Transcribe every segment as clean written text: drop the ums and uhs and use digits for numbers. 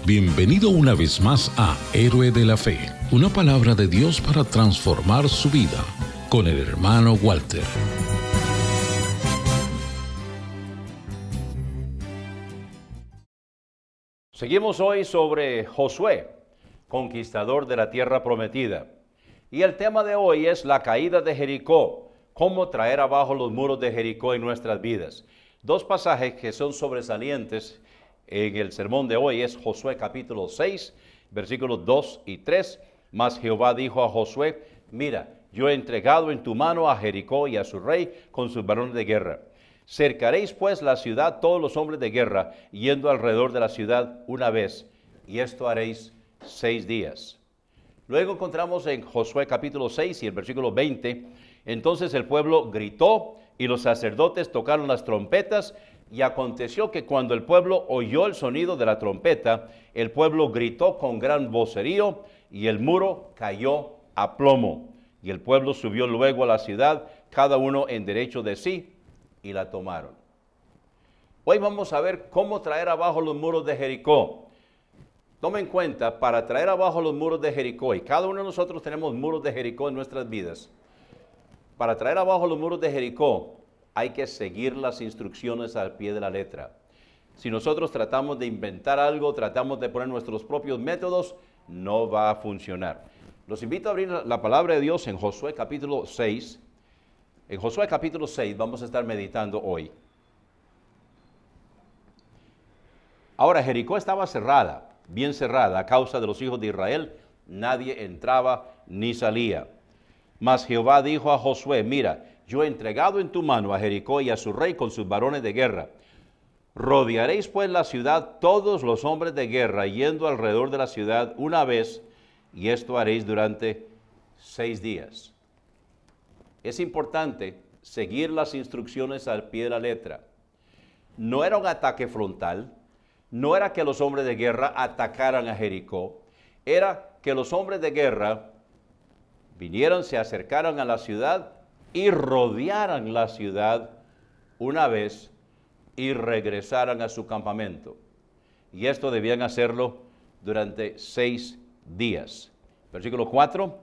Bienvenido una vez más a Héroe de la Fe, una palabra de Dios para transformar su vida, con el hermano Walter. Seguimos hoy sobre Josué, conquistador de la tierra prometida. Y el tema de hoy es la caída de Jericó, cómo traer abajo los muros de Jericó en nuestras vidas. Dos pasajes que son sobresalientes en el sermón de hoy es Josué capítulo 6, versículos 2 y 3. Mas Jehová dijo a Josué: mira, yo he entregado en tu mano a Jericó y a su rey con sus varones de guerra. Cercaréis pues la ciudad todos los hombres de guerra, yendo alrededor de la ciudad una vez, y esto haréis 6 días. Luego encontramos en Josué capítulo 6 y el versículo 20, entonces el pueblo gritó y los sacerdotes tocaron las trompetas, y aconteció que cuando el pueblo oyó el sonido de la trompeta, el pueblo gritó con gran vocerío, y el muro cayó a plomo. Y el pueblo subió luego a la ciudad, cada uno en derecho de sí, y la tomaron. Hoy vamos a ver cómo traer abajo los muros de Jericó. Tome en cuenta, para traer abajo los muros de Jericó, y cada uno de nosotros tenemos muros de Jericó en nuestras vidas. Para traer abajo los muros de Jericó, hay que seguir las instrucciones al pie de la letra. Si nosotros tratamos de inventar algo, tratamos de poner nuestros propios métodos, no va a funcionar. Los invito a abrir la palabra de Dios en Josué capítulo 6. En Josué capítulo 6 vamos a estar meditando hoy. Ahora, Jericó estaba cerrada, bien cerrada, a causa de los hijos de Israel. Nadie entraba ni salía. Mas Jehová dijo a Josué: mira, yo he entregado en tu mano a Jericó y a su rey con sus varones de guerra. Rodearéis pues la ciudad todos los hombres de guerra, yendo alrededor de la ciudad una vez, y esto haréis durante 6 días. Es importante seguir las instrucciones al pie de la letra. No era un ataque frontal, no era que los hombres de guerra atacaran a Jericó, era que los hombres de guerra vinieran, se acercaran a la ciudad y rodearan la ciudad una vez y regresaran a su campamento. Y esto debían hacerlo durante 6 días. Versículo 4.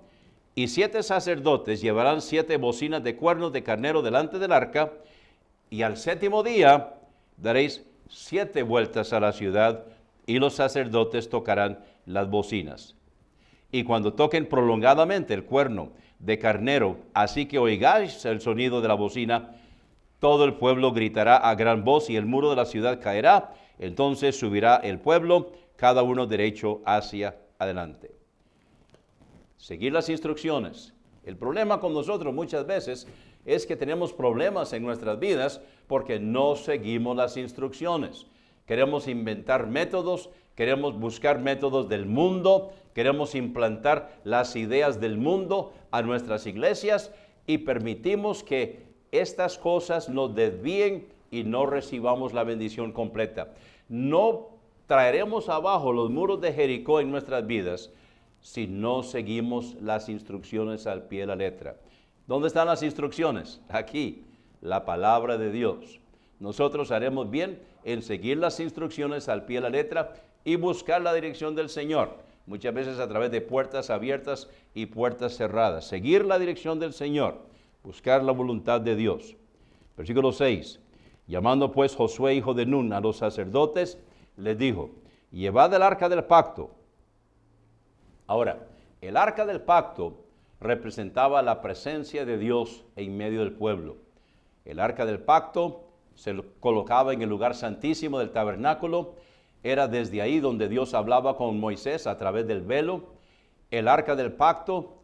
Y 7 sacerdotes llevarán 7 bocinas de cuernos de carnero delante del arca, y al 7º día daréis 7 vueltas a la ciudad, y los sacerdotes tocarán las bocinas. Y cuando toquen prolongadamente el cuerno de carnero, así que oigáis el sonido de la bocina, todo el pueblo gritará a gran voz, y el muro de la ciudad caerá. Entonces subirá el pueblo, cada uno derecho hacia adelante. Seguir las instrucciones. El problema con nosotros muchas veces es que tenemos problemas en nuestras vidas porque no seguimos las instrucciones. Queremos inventar métodos, queremos buscar métodos del mundo, queremos implantar las ideas del mundo a nuestras iglesias y permitimos que estas cosas nos desvíen y no recibamos la bendición completa. No traeremos abajo los muros de Jericó en nuestras vidas si no seguimos las instrucciones al pie de la letra. ¿Dónde están las instrucciones? Aquí, la palabra de Dios. Nosotros haremos bien en seguir las instrucciones al pie de la letra y buscar la dirección del Señor, muchas veces a través de puertas abiertas y puertas cerradas. Seguir la dirección del Señor, buscar la voluntad de Dios. Versículo 6. Llamando pues Josué, hijo de Nun, a los sacerdotes, les dijo: llevad el arca del pacto. Ahora, el arca del pacto representaba la presencia de Dios en medio del pueblo. El arca del pacto se colocaba en el lugar santísimo del tabernáculo. Era desde ahí donde Dios hablaba con Moisés a través del velo. El arca del pacto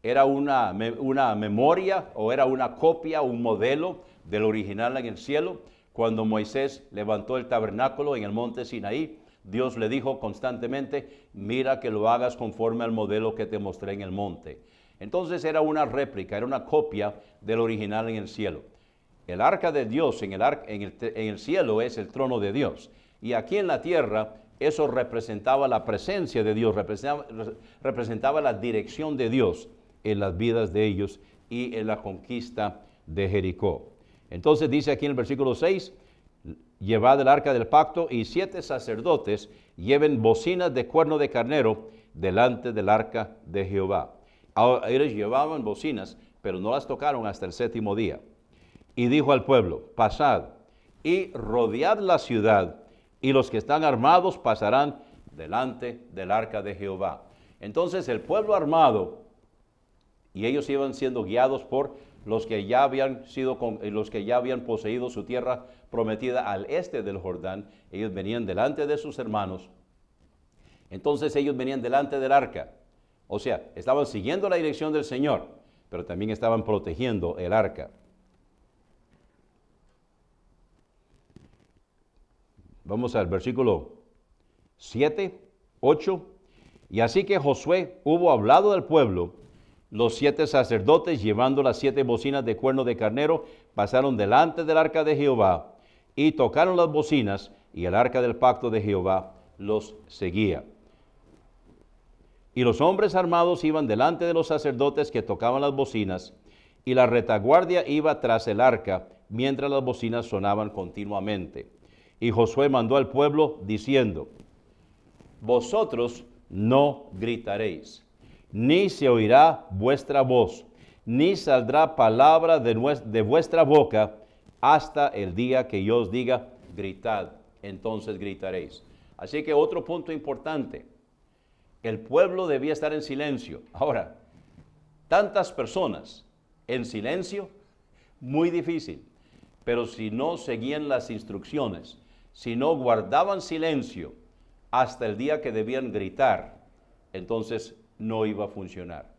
era una memoria, o era una copia, un modelo del original en el cielo. Cuando Moisés levantó el tabernáculo en el monte Sinaí, Dios le dijo constantemente: mira que lo hagas conforme al modelo que te mostré en el monte. Entonces era una réplica, era una copia del original en el cielo. El arca de Dios en el cielo es el trono de Dios. Y aquí en la tierra eso representaba la presencia de Dios, representaba la dirección de Dios en las vidas de ellos y en la conquista de Jericó. Entonces dice aquí en el versículo 6, llevad el arca del pacto, y 7 sacerdotes lleven bocinas de cuerno de carnero delante del arca de Jehová. Ahora, ellos llevaban bocinas, pero no las tocaron hasta el 7º día. Y dijo al pueblo, pasad y rodead la ciudad, y los que están armados pasarán delante del arca de Jehová. Entonces el pueblo armado, y ellos iban siendo guiados por los que ya habían poseído su tierra prometida al este del Jordán. Ellos venían delante de sus hermanos. Entonces ellos venían delante del arca. O sea, estaban siguiendo la dirección del Señor, pero también estaban protegiendo el arca. Vamos al versículo 7, 8. Y así que Josué hubo hablado al pueblo, los 7 sacerdotes, llevando las 7 bocinas de cuerno de carnero, pasaron delante del arca de Jehová y tocaron las bocinas, y el arca del pacto de Jehová los seguía. Y los hombres armados iban delante de los sacerdotes que tocaban las bocinas, y la retaguardia iba tras el arca, mientras las bocinas sonaban continuamente. Y Josué mandó al pueblo diciendo, vosotros no gritaréis, ni se oirá vuestra voz, ni saldrá palabra de vuestra boca, hasta el día que yo os diga, gritad, entonces gritaréis. Así que otro punto importante, el pueblo debía estar en silencio. Ahora, tantas personas en silencio, muy difícil, pero si no seguían las instrucciones, si no guardaban silencio hasta el día que debían gritar, entonces no iba a funcionar.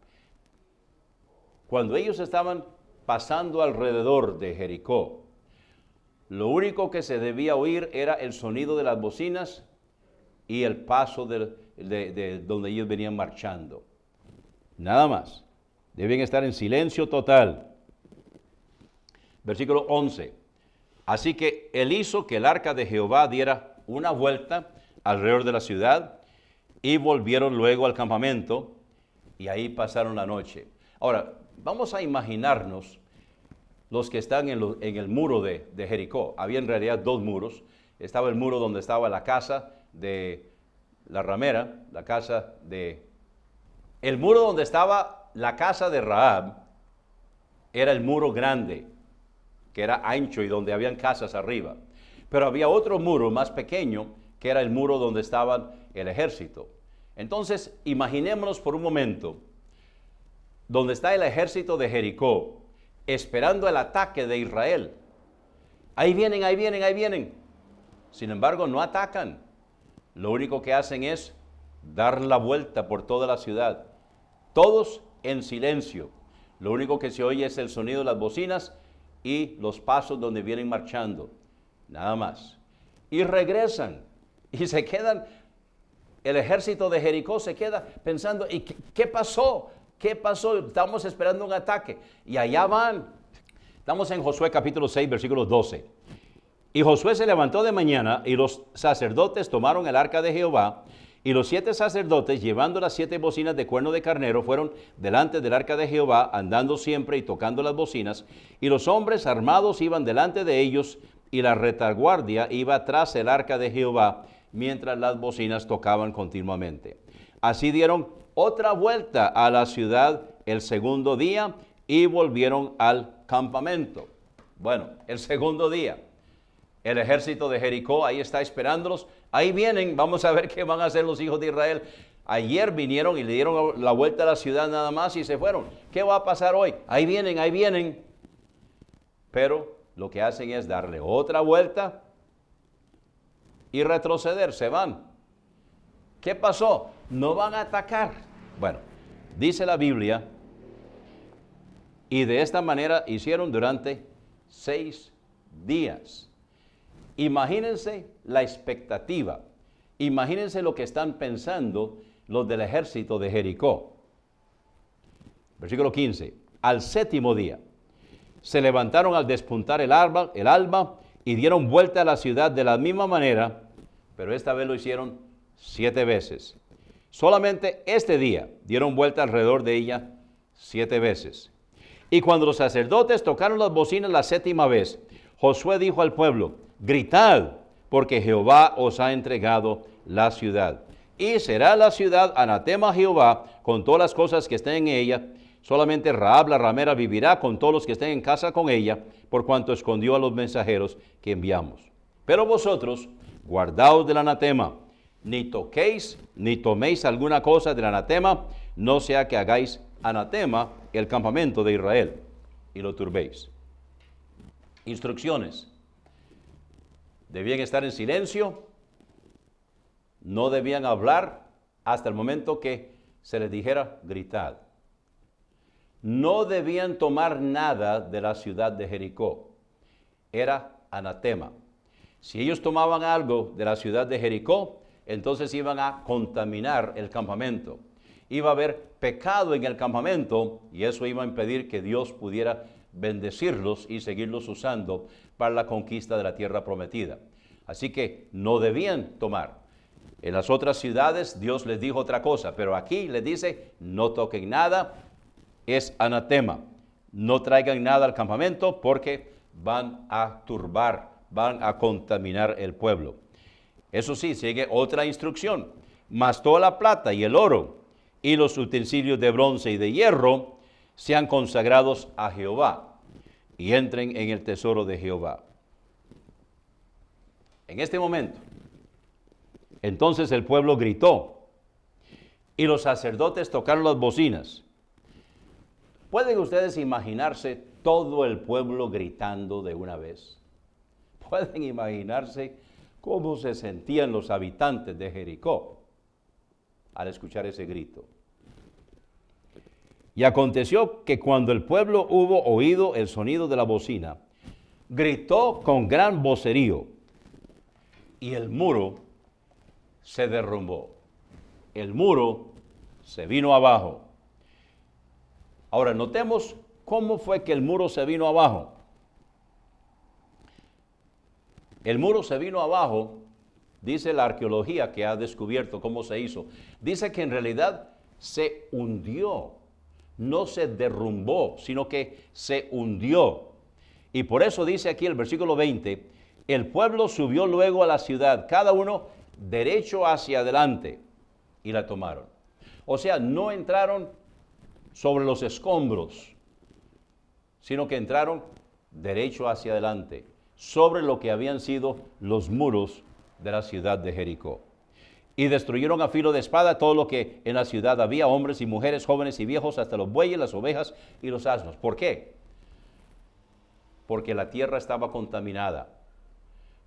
Cuando ellos estaban pasando alrededor de Jericó, lo único que se debía oír era el sonido de las bocinas y el paso de donde ellos venían marchando. Nada más. Deben estar en silencio total. Versículo 11. Así que él hizo que el arca de Jehová diera una vuelta alrededor de la ciudad, y volvieron luego al campamento, y ahí pasaron la noche. Ahora, vamos a imaginarnos los que están en el muro de Jericó. Había en realidad 2 muros. Estaba el muro donde estaba la casa de la ramera, el muro donde estaba la casa de Rahab, era el muro grande, que era ancho y donde habían casas arriba. Pero había otro muro más pequeño, que era el muro donde estaba el ejército. Entonces, imaginémonos por un momento, donde está el ejército de Jericó, esperando el ataque de Israel. Ahí vienen, ahí vienen, ahí vienen. Sin embargo, no atacan. Lo único que hacen es dar la vuelta por toda la ciudad. Todos en silencio. Lo único que se oye es el sonido de las bocinas y los pasos donde vienen marchando. Nada más. Y regresan. Y se quedan, el ejército de Jericó se queda pensando, ¿y qué pasó? ¿Qué pasó? Estamos esperando un ataque. Y allá van. Estamos en Josué capítulo 6, versículo 12. Y Josué se levantó de mañana, y los sacerdotes tomaron el arca de Jehová, y los 7 sacerdotes, llevando las 7 bocinas de cuerno de carnero, fueron delante del arca de Jehová, andando siempre y tocando las bocinas, y los hombres armados iban delante de ellos, y la retaguardia iba tras el arca de Jehová, mientras las bocinas tocaban continuamente. Así dieron otra vuelta a la ciudad el 2º día, y volvieron al campamento. Bueno, el 2º día. El ejército de Jericó ahí está esperándolos. Ahí vienen, vamos a ver qué van a hacer los hijos de Israel. Ayer vinieron y le dieron la vuelta a la ciudad nada más y se fueron. ¿Qué va a pasar hoy? Ahí vienen, ahí vienen. Pero lo que hacen es darle otra vuelta y retroceder, se van. ¿Qué pasó? No van a atacar. Bueno, dice la Biblia, y de esta manera hicieron durante 6 días. Imagínense la expectativa, imagínense lo que están pensando los del ejército de Jericó. Versículo 15, al 7º día, se levantaron al despuntar el alba y dieron vuelta a la ciudad de la misma manera, pero esta vez lo hicieron 7 veces. Solamente este día dieron vuelta alrededor de ella 7 veces. Y cuando los sacerdotes tocaron las bocinas la 7ª vez, Josué dijo al pueblo, gritad, porque Jehová os ha entregado la ciudad. Y será la ciudad anatema a Jehová con todas las cosas que estén en ella. Solamente Rahab la ramera vivirá con todos los que estén en casa con ella, por cuanto escondió a los mensajeros que enviamos. Pero vosotros, guardaos del anatema, ni toquéis, ni toméis alguna cosa del anatema, no sea que hagáis anatema el campamento de Israel, y lo turbéis. Instrucciones. Debían estar en silencio, no debían hablar hasta el momento que se les dijera gritad. No debían tomar nada de la ciudad de Jericó. Era anatema. Si ellos tomaban algo de la ciudad de Jericó, entonces iban a contaminar el campamento. Iba a haber pecado en el campamento y eso iba a impedir que Dios pudiera bendecirlos y seguirlos usando para la conquista de la tierra prometida. Así que no debían tomar. En las otras ciudades Dios les dijo otra cosa, pero aquí les dice, no toquen nada, es anatema. No traigan nada al campamento porque van a turbar, van a contaminar el pueblo. Eso sí, sigue otra instrucción. Mas toda la plata y el oro y los utensilios de bronce y de hierro sean consagrados a Jehová y entren en el tesoro de Jehová. En este momento, entonces el pueblo gritó y los sacerdotes tocaron las bocinas. ¿Pueden ustedes imaginarse todo el pueblo gritando de una vez? ¿Pueden imaginarse cómo se sentían los habitantes de Jericó al escuchar ese grito? Y aconteció que cuando el pueblo hubo oído el sonido de la bocina, gritó con gran vocerío, y el muro se derrumbó. El muro se vino abajo. Ahora, notemos cómo fue que el muro se vino abajo. El muro se vino abajo, dice la arqueología que ha descubierto cómo se hizo. Dice que en realidad se hundió, no se derrumbó, sino que se hundió. Y por eso dice aquí el versículo 20, el pueblo subió luego a la ciudad, cada uno derecho hacia adelante, y la tomaron. O sea, no entraron sobre los escombros, sino que entraron derecho hacia adelante, sobre lo que habían sido los muros de la ciudad de Jericó. Y destruyeron a filo de espada todo lo que en la ciudad había, hombres y mujeres, jóvenes y viejos, hasta los bueyes, las ovejas y los asnos. ¿Por qué? Porque la tierra estaba contaminada.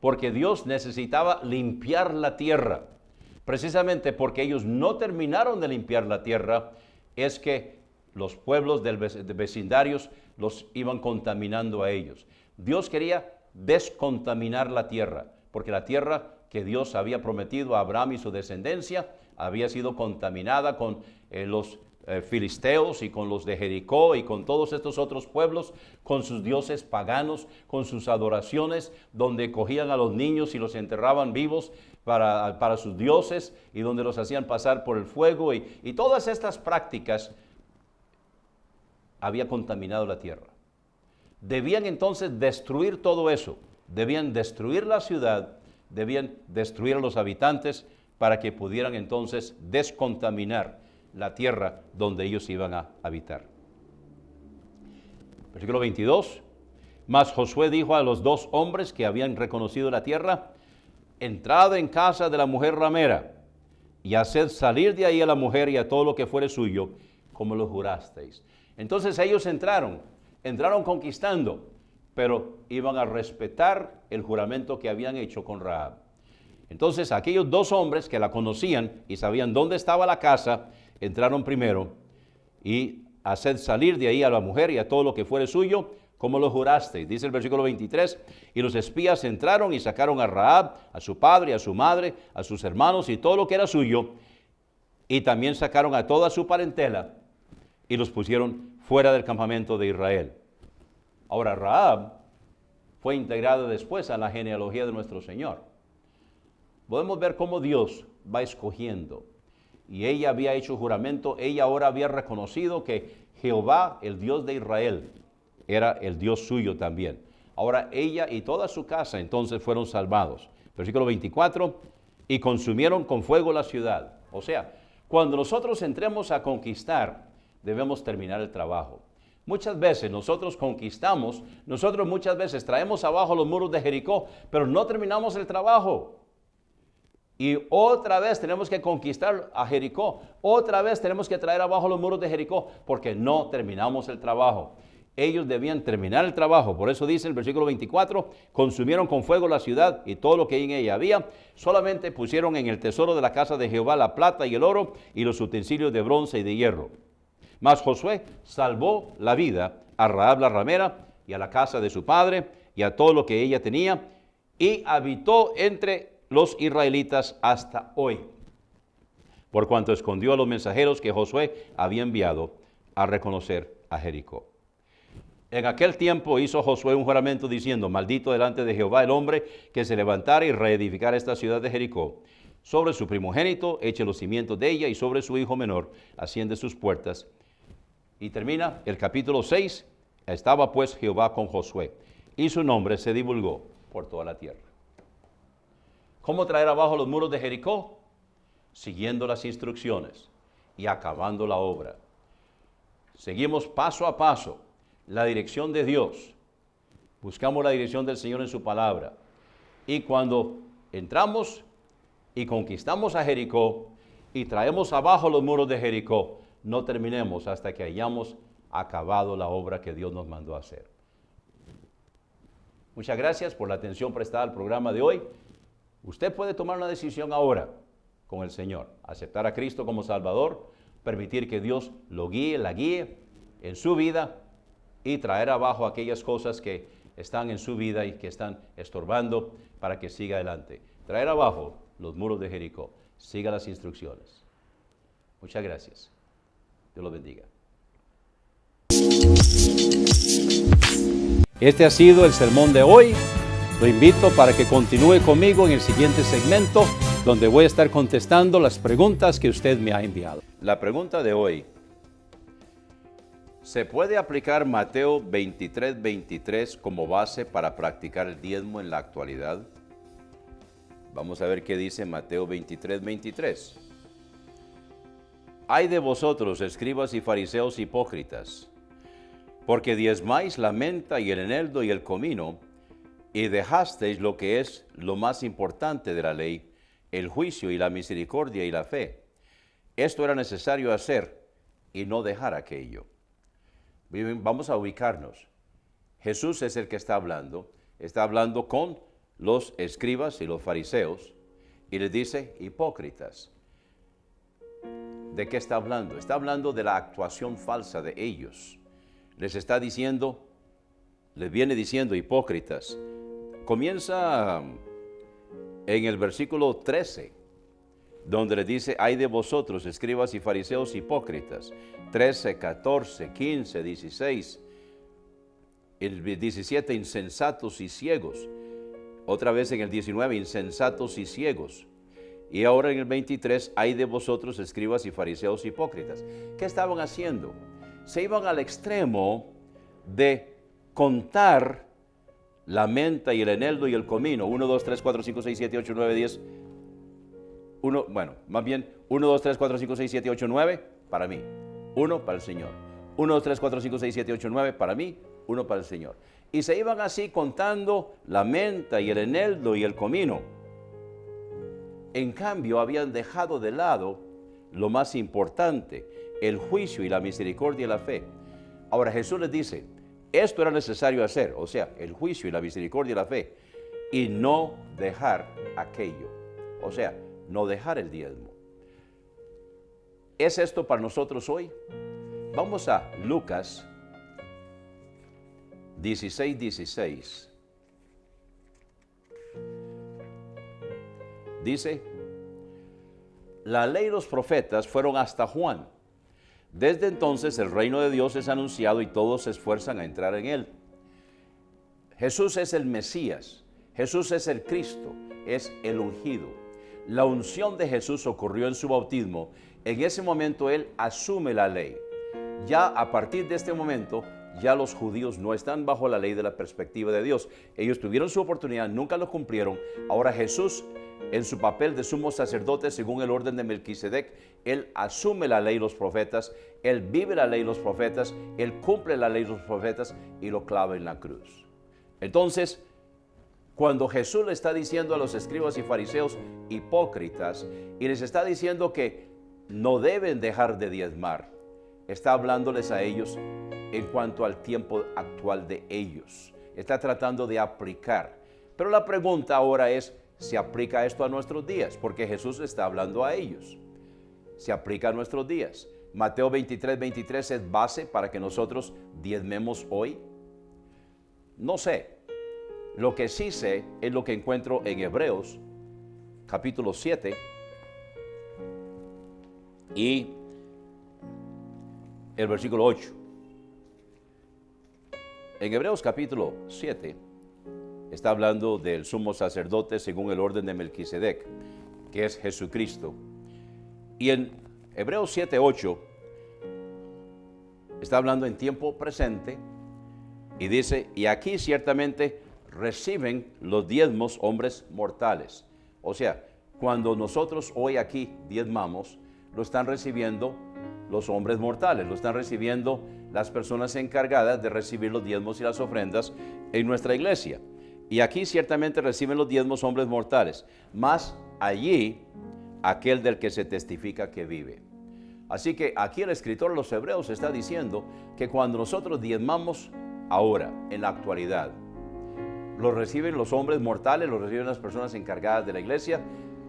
Porque Dios necesitaba limpiar la tierra. Precisamente porque ellos no terminaron de limpiar la tierra, es que los pueblos de vecindarios los iban contaminando a ellos. Dios quería descontaminar la tierra, porque la tierra que Dios había prometido a Abraham y su descendencia había sido contaminada con los filisteos y con los de Jericó y con todos estos otros pueblos, con sus dioses paganos, con sus adoraciones, donde cogían a los niños y los enterraban vivos para sus dioses y donde los hacían pasar por el fuego y todas estas prácticas había contaminado la tierra. Debían entonces destruir todo eso, debían destruir la ciudad, debían destruir a los habitantes para que pudieran entonces descontaminar la tierra donde ellos iban a habitar. Versículo 22. Mas Josué dijo a los dos hombres que habían reconocido la tierra, entrad en casa de la mujer ramera y haced salir de ahí a la mujer y a todo lo que fuere suyo, como lo jurasteis. Entonces ellos entraron conquistando, pero iban a respetar el juramento que habían hecho con Rahab. Entonces aquellos dos hombres que la conocían y sabían dónde estaba la casa, entraron primero y haced salir de ahí a la mujer y a todo lo que fuere suyo, como lo jurasteis. Dice el versículo 23, y los espías entraron y sacaron a Rahab, a su padre, a su madre, a sus hermanos y todo lo que era suyo, y también sacaron a toda su parentela y los pusieron fuera del campamento de Israel. Ahora Rahab fue integrada después a la genealogía de nuestro Señor. Podemos ver cómo Dios va escogiendo. Y ella había hecho juramento, ella ahora había reconocido que Jehová, el Dios de Israel, era el Dios suyo también. Ahora ella y toda su casa entonces fueron salvados. Versículo 24, y consumieron con fuego la ciudad. O sea, cuando nosotros entremos a conquistar, debemos terminar el trabajo. Muchas veces nosotros conquistamos, nosotros muchas veces traemos abajo los muros de Jericó, pero no terminamos el trabajo. Y otra vez tenemos que conquistar a Jericó, otra vez tenemos que traer abajo los muros de Jericó, porque no terminamos el trabajo. Ellos debían terminar el trabajo, por eso dice el versículo 24, consumieron con fuego la ciudad y todo lo que en ella había, solamente pusieron en el tesoro de la casa de Jehová la plata y el oro y los utensilios de bronce y de hierro. Mas Josué salvó la vida a Rahab la ramera y a la casa de su padre y a todo lo que ella tenía, y habitó entre los israelitas hasta hoy, por cuanto escondió a los mensajeros que Josué había enviado a reconocer a Jericó. En aquel tiempo hizo Josué un juramento diciendo: maldito delante de Jehová el hombre que se levantara y reedificara esta ciudad de Jericó. Sobre su primogénito eche los cimientos de ella, y sobre su hijo menor asciende sus puertas. Y termina el capítulo 6. Estaba pues Jehová con Josué, y su nombre se divulgó por toda la tierra. ¿Cómo traer abajo los muros de Jericó? Siguiendo las instrucciones y acabando la obra. Seguimos paso a paso la dirección de Dios. Buscamos la dirección del Señor en su palabra. Y cuando entramos y conquistamos a Jericó y traemos abajo los muros de Jericó, no terminemos hasta que hayamos acabado la obra que Dios nos mandó a hacer. Muchas gracias por la atención prestada al programa de hoy. Usted puede tomar una decisión ahora con el Señor, aceptar a Cristo como Salvador, permitir que Dios lo guíe, la guíe en su vida y traer abajo aquellas cosas que están en su vida y que están estorbando para que siga adelante. Traer abajo los muros de Jericó. Siga las instrucciones. Muchas gracias. Dios los bendiga. Este ha sido el sermón de hoy. Lo invito para que continúe conmigo en el siguiente segmento, donde voy a estar contestando las preguntas que usted me ha enviado. La pregunta de hoy: ¿se puede aplicar Mateo 23:23 como base para practicar el diezmo en la actualidad? Vamos a ver qué dice Mateo 23:23. Ay de vosotros, escribas y fariseos hipócritas, porque diezmáis la menta y el eneldo y el comino, y dejasteis lo que es lo más importante de la ley, el juicio y la misericordia y la fe. Esto era necesario hacer y no dejar aquello. Vamos a ubicarnos. Jesús es el que está hablando con los escribas y los fariseos, y les dice hipócritas. ¿De qué está hablando? Está hablando de la actuación falsa de ellos. Les está diciendo, les viene diciendo hipócritas. Comienza en el versículo 13, donde les dice: ay de vosotros, escribas y fariseos hipócritas. 13, 14, 15, 16. El 17, insensatos y ciegos. Otra vez en el 19, insensatos y ciegos. Y ahora en el 23, ay de vosotros, escribas y fariseos hipócritas. ¿Qué estaban haciendo? Se iban al extremo de contar la menta y el eneldo y el comino. 1, 2, 3, 4, 5, 6, 7, 8, 9, 10. 1, 2, 3, 4, 5, 6, 7, 8, 9 para mí. 1 para el Señor. 1, 2, 3, 4, 5, 6, 7, 8, 9 para mí. 1 para el Señor. Y se iban así contando la menta y el eneldo y el comino. En cambio, habían dejado de lado lo más importante, el juicio y la misericordia y la fe. Ahora Jesús les dice, esto era necesario hacer, o sea, el juicio y la misericordia y la fe, y no dejar aquello, o sea, no dejar el diezmo. ¿Es esto para nosotros hoy? Vamos a Lucas 16:16. Dice, la ley y los profetas fueron hasta Juan. Desde entonces el reino de Dios es anunciado y todos se esfuerzan a entrar en él. Jesús es el Mesías, Jesús es el Cristo, es el ungido. La unción de Jesús ocurrió en su bautismo. En ese momento él asume la ley. Ya a partir de este momento, ya los judíos no están bajo la ley de la perspectiva de Dios. Ellos tuvieron su oportunidad, nunca lo cumplieron. Ahora Jesús, en su papel de sumo sacerdote según el orden de Melquisedec, Él asume la ley y los profetas, Él vive la ley y los profetas, Él cumple la ley y los profetas y lo clava en la cruz. Entonces, cuando Jesús le está diciendo a los escribas y fariseos hipócritas y les está diciendo que no deben dejar de diezmar, está hablándoles a ellos en cuanto al tiempo actual de ellos. Está tratando de aplicar. Pero la pregunta ahora es, ¿se aplica esto a nuestros días? Porque Jesús está hablando a ellos. ¿Se aplica a nuestros días? Mateo 23:23 es base para que nosotros diezmemos hoy. No sé. Lo que sí sé es lo que encuentro en Hebreos, capítulo 7, y el versículo 8. En Hebreos capítulo 7 está hablando del sumo sacerdote según el orden de Melquisedec, que es Jesucristo. Y en Hebreos 7:8 está hablando en tiempo presente y dice, y aquí ciertamente reciben los diezmos hombres mortales. O sea, cuando nosotros hoy aquí diezmamos, lo están recibiendo los hombres mortales, lo están recibiendo las personas encargadas de recibir los diezmos y las ofrendas en nuestra iglesia. Y aquí ciertamente reciben los diezmos hombres mortales, mas allí aquel del que se testifica que vive. Así que aquí el escritor de los Hebreos está diciendo que cuando nosotros diezmamos ahora, en la actualidad, lo reciben los hombres mortales, lo reciben las personas encargadas de la iglesia,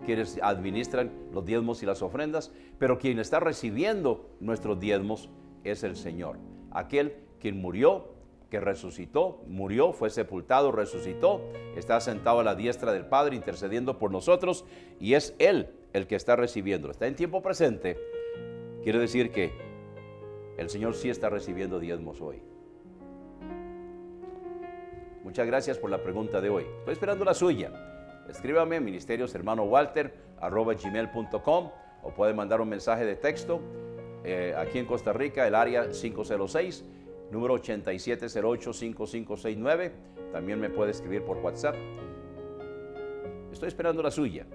quienes administran los diezmos y las ofrendas, pero quien está recibiendo nuestros diezmos es el Señor, aquel quien murió, que resucitó, murió, fue sepultado, resucitó, está sentado a la diestra del Padre intercediendo por nosotros y es Él el que está recibiendo. Está en tiempo presente, quiere decir que el Señor sí está recibiendo diezmos hoy. Muchas gracias por la pregunta de hoy. Estoy esperando la suya. Escríbame ministerioshermanowalter@gmail.com o puede mandar un mensaje de texto aquí en Costa Rica, el área 506, número 8708-5569. También me puede escribir por WhatsApp. Estoy esperando la suya.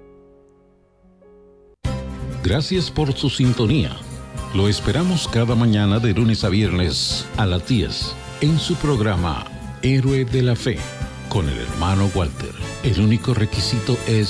Gracias por su sintonía. Lo esperamos cada mañana de lunes a viernes a las 10 en su programa Héroe de la Fe con el hermano Walter. El único requisito es